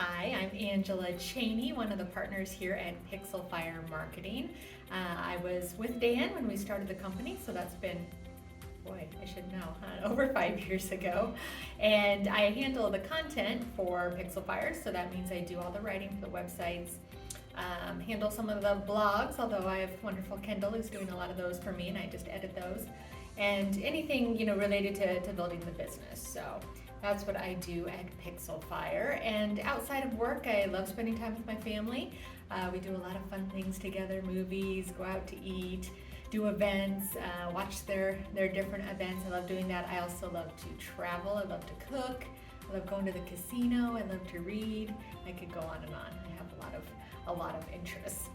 Hi, I'm Angela Cheney, one of the partners here at Pixel Fire Marketing. I was with Dan when we started the company, so that's been, boy, I should know, over 5 years ago. And I handle the content for Pixel Fire, so that means I do all the writing for the websites, handle some of the blogs, although I have wonderful Kendall who's doing a lot of those for me, and I just edit those. And anything, related to building the business. So that's what I do at Pixel Fire. And outside of work, I love spending time with my family. We do a lot of fun things together, movies, go out to eat, do events, watch their different events. I love doing that. I also love to travel. I love to cook. I love going to the casino. I love to read. I could go on and on. I have a lot of interests.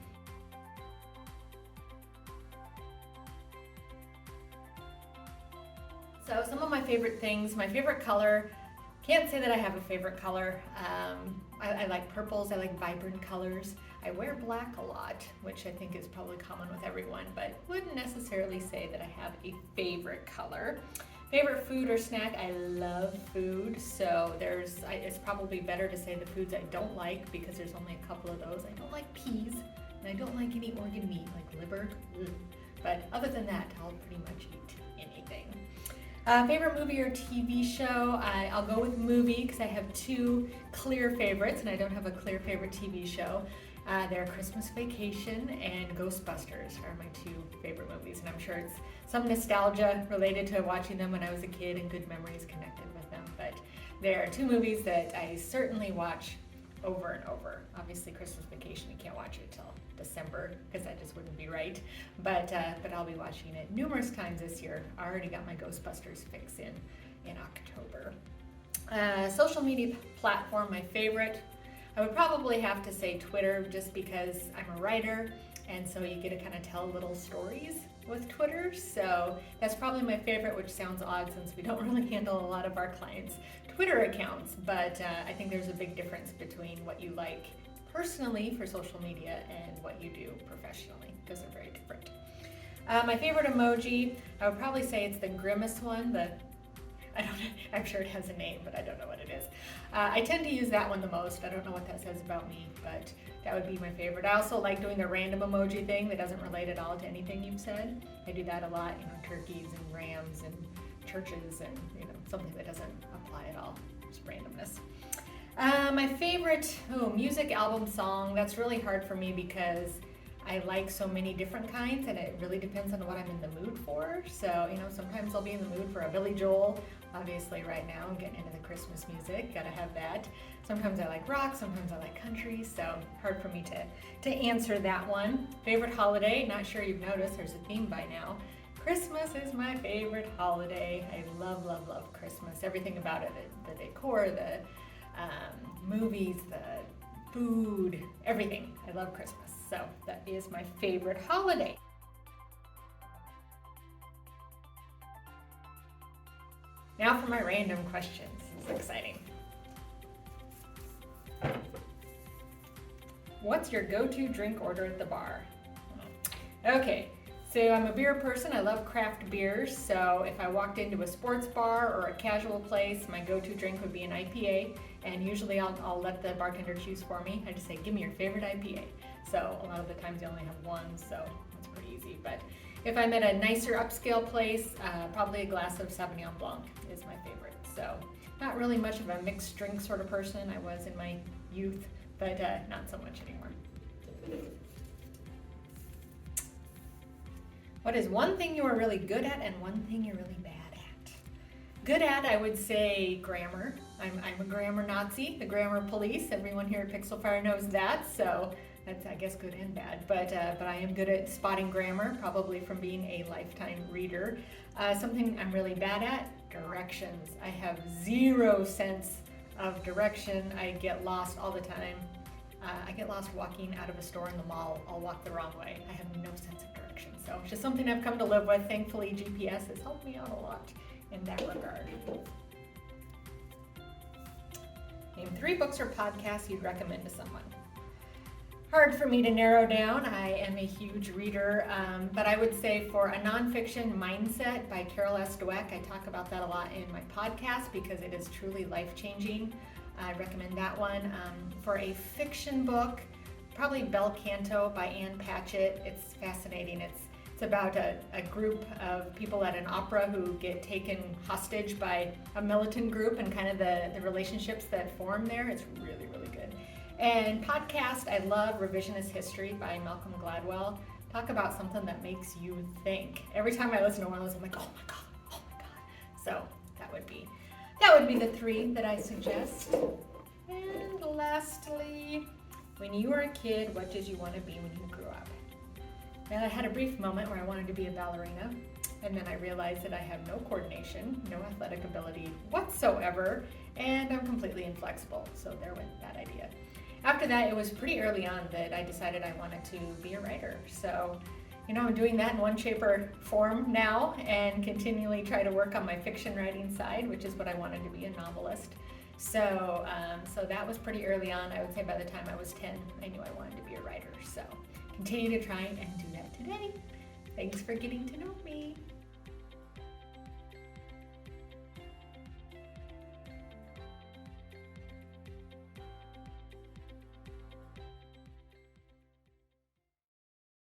So some of my favorite things, my favorite color, can't say that I have a favorite color. I like purples, I like vibrant colors. I wear black a lot, which I think is probably common with everyone, but wouldn't necessarily say that I have a favorite color. Favorite food or snack, I love food, so it's probably better to say the foods I don't like because there's only a couple of those. I don't like peas, and I don't like any organ meat, like liver. But other than that, I'll pretty much eat anything. Favorite movie or TV show? I'll go with movie because I have two clear favorites and I don't have a clear favorite TV show. They're Christmas Vacation and Ghostbusters are my two favorite movies, and I'm sure it's some nostalgia related to watching them when I was a kid and good memories connected with them. But there are two movies that I certainly watch over and over. Obviously Christmas Vacation, you can't watch it till December because that just wouldn't be right, but I'll be watching it numerous times this year. I already got my Ghostbusters fix in October. Social media platform, my favorite, I would probably have to say Twitter, just because I'm a writer and so you get to kind of tell little stories with Twitter, so that's probably my favorite, which sounds odd since we don't really handle a lot of our clients' Twitter accounts, but I think there's a big difference between what you like personally for social media and what you do professionally, because they're very different. My favorite emoji, I would probably say it's the grimace one. I'm sure it has a name, but I don't know what it is. I tend to use that one the most. I don't know what that says about me, but that would be my favorite. I also like doing the random emoji thing that doesn't relate at all to anything you've said. I do that a lot, turkeys and rams and churches and something that doesn't apply at all, just randomness. My favorite music, album, song, that's really hard for me because I like so many different kinds and it really depends on what I'm in the mood for. So, sometimes I'll be in the mood for a Billy Joel. Obviously right now I'm getting into the Christmas music, gotta have that. Sometimes I like rock, sometimes I like country, so hard for me to answer that one. Favorite holiday, not sure you've noticed, there's a theme by now. Christmas is my favorite holiday. I love, love, love Christmas. Everything about it, the decor, the movies, the food, everything. I love Christmas. So that is my favorite holiday. Now for my random questions. It's exciting. What's your go-to drink order at the bar? Okay, so I'm a beer person. I love craft beers. So if I walked into a sports bar or a casual place, my go-to drink would be an IPA. And usually I'll let the bartender choose for me. I just say, give me your favorite IPA. So a lot of the times you only have one, so it's pretty easy. But if I'm at a nicer upscale place, probably a glass of Sauvignon Blanc is my favorite. So not really much of a mixed drink sort of person. I was in my youth, but not so much anymore. What is one thing you are really good at and one thing you're really bad at? Good at, I would say grammar. I'm a grammar Nazi, the grammar police. Everyone here at Pixel Fire knows that, so that's, I guess, good and bad. But I am good at spotting grammar, probably from being a lifetime reader. Something I'm really bad at, directions. I have zero sense of direction. I get lost all the time. I get lost walking out of a store in the mall. I'll walk the wrong way. I have no sense of direction. So it's just something I've come to live with. Thankfully, GPS has helped me out a lot in that regard. Name 3 books or podcasts you'd recommend to someone. Hard for me to narrow down. I am a huge reader, but I would say for a nonfiction, Mindset by Carol S. Dweck. I talk about that a lot in my podcast because it is truly life-changing. I recommend that one. For a fiction book, probably Bel Canto by Anne Patchett. It's fascinating. It's about a group of people at an opera who get taken hostage by a militant group and kind of the relationships that form there. It's really, really good. And podcast, I love Revisionist History by Malcolm Gladwell. Talk about something that makes you think. Every time I listen to one of those, I'm like, oh my God, oh my God. So that would be the 3 that I suggest. And lastly, when you were a kid, what did you want to be when you grew up? And I had a brief moment where I wanted to be a ballerina, and then I realized that I have no coordination, no athletic ability whatsoever, and I'm completely inflexible. So there went that idea. After that, it was pretty early on that I decided I wanted to be a writer. So, I'm doing that in one shape or form now, and continually try to work on my fiction writing side, which is what I wanted to be, a novelist. So that was pretty early on. I would say by the time I was 10, I knew I wanted to be a writer. So continue to try and do that today. Thanks for getting to know me.